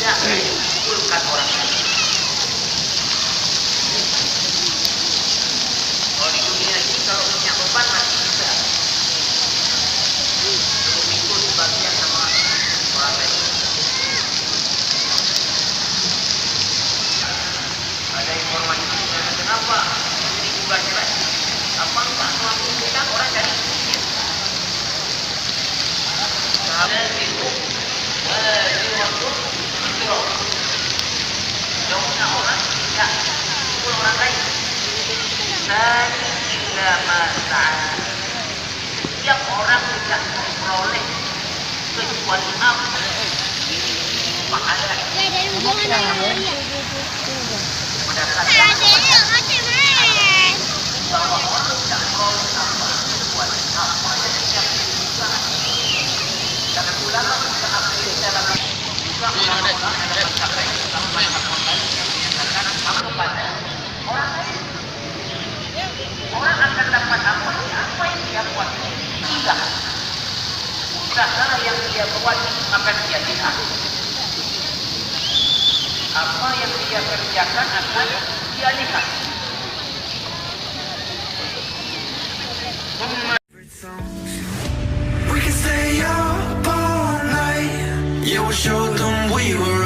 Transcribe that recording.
tidak mengumpulkan orang lain. Kalau di dunia ini kalau punya beban masih bisa memikul sebagian sama orang lain. Ada informasi kenapa ini juga cerai? Apa enggak suami kita orang dari dunia? Ada itu di waktu itu jauhnya orang tidak kumpul orang lain. Dari illa masalah setiap orang tidak memperoleh kecuali apa pahala bahwa orang tidak memperoleh apa kecuali apa yang dia butuhkan. Dan ulama dalam juga ulama dalam mencapai yang menyatakan kepada orang lain. Orang akan dapat apa yang dia buat. Tidak. Usaha yang dia buat akan dia lihat. Apa yang dia kerjakan akan dia lihat. We can stay up all night. Yeah, we'll show them we were